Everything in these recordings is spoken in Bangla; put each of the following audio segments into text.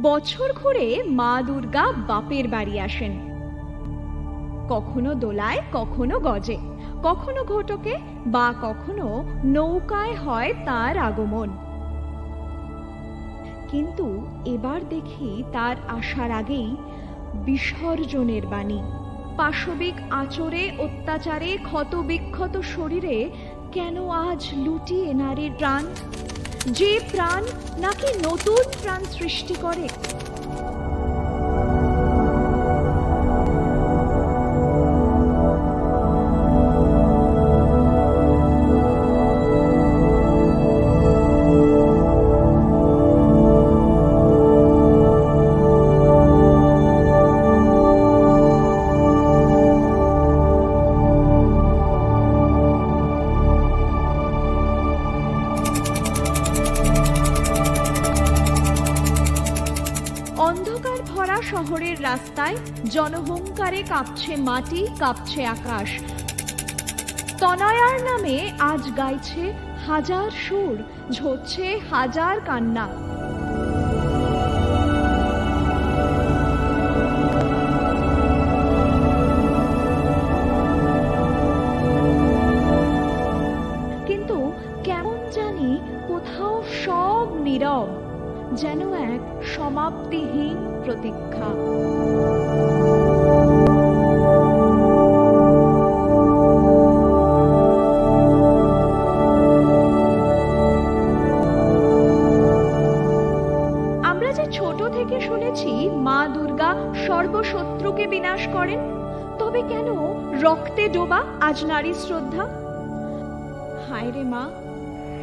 বছর ঘুরে মা দুর্গা বাপের বাড়ি আসেন। কখনো দোলায়, কখনো গজে, কখনো ঘটকে বা কখনো নৌকায় হয় তার আগমন। কিন্তু এবার দেখি তার আসার আগেই বিসর্জনের বাণী। পাশবিক আচরে, অত্যাচারে ক্ষতবিক্ষত শরীরে কেন আজ লুটিয়ে নারীর প্রাণ, যে প্রাণ নাকি নতুন প্রাণ সৃষ্টি করে। অন্ধকার ভরা শহরের রাস্তায় জনহুঙ্কারে কাঁপছে মাটি, কাঁপছে আকাশ। তনয়ার নামে আজ গাইছে হাজার সুর, ঝরছে হাজার কান্না। কিন্তু কেমন জানি কোথাও সব নীরব, যেন এক সমাপ্তিহীন প্রতীক্ষা। আমরা যে ছোট থেকে শুনেছি মা দুর্গা সর্বশত্রুকে বিনাশ করেন, তবে কেন রক্তে ডোবা আজ নারী শ্রদ্ধা? হায় রে মা,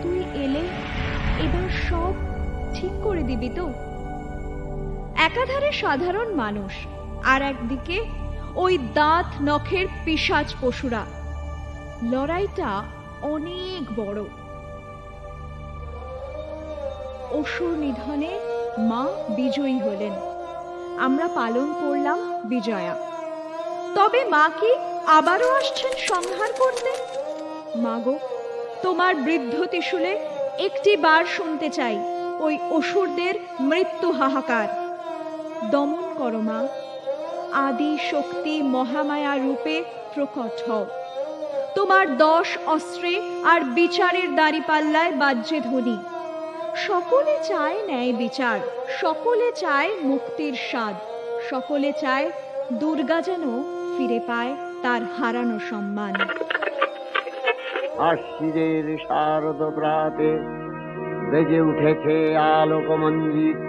তুই এলে এবার সব ঠিক করে দিবি তো? একাধারে সাধারণ মানুষ, আর একদিকে ওই দাঁত নখের পিশাচ পশুরা। লড়াইটা অনেক বড়। অসুর নিধনে মা বিজয়ী হলেন, আমরা পালন করলাম বিজয়া। তবে মা কি আবারও আসছেন সংহার করতে? মাগো, তোমার বৃদ্ধ ত্রিশূলে একটি বার শুনতে চাই ওই অসুরদের মৃত্যু হাহাকার। দমন করো মা, আদি শক্তি মহামায়া রূপে প্রকট হও। তোমার 10 অস্ত্রে আর বিচারের দাঁড়িপাল্লায় বাজ্যে ধ্বনি। সকলে চায় ন্যায় বিচার, সকলে চায় মুক্তির স্বাদ, সকলে চায় দুর্গা যেন ফিরে পায় তার হারানো সম্মান। আশ্বিনের শারদ প্রাতে বেজে উঠেছে আলোকমঞ্জিত,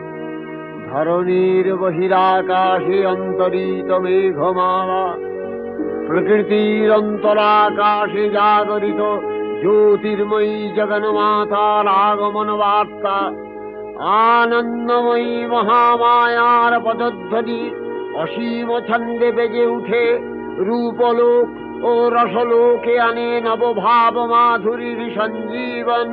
ধরণীর বহিরাকাশে অন্তরিত মেঘমালা, প্রকৃতির অন্তরাকাশে জাগরিত জ্যোতির্ময়ী জগন্মাতার আগমন বার্তা। আনন্দময়ী মহামায়ার পদধ্বনি অসীম ছন্দে বেজে উঠে রূপলোক ও রসলোকে আনে নবভাব মাধুরীর সঞ্জীবন।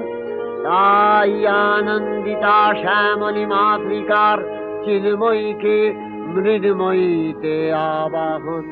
তাই আনন্দিতা শ্যামলী মাতৃকার চিন্ময়ীকে মৃন্ময়ীতে আবাহন।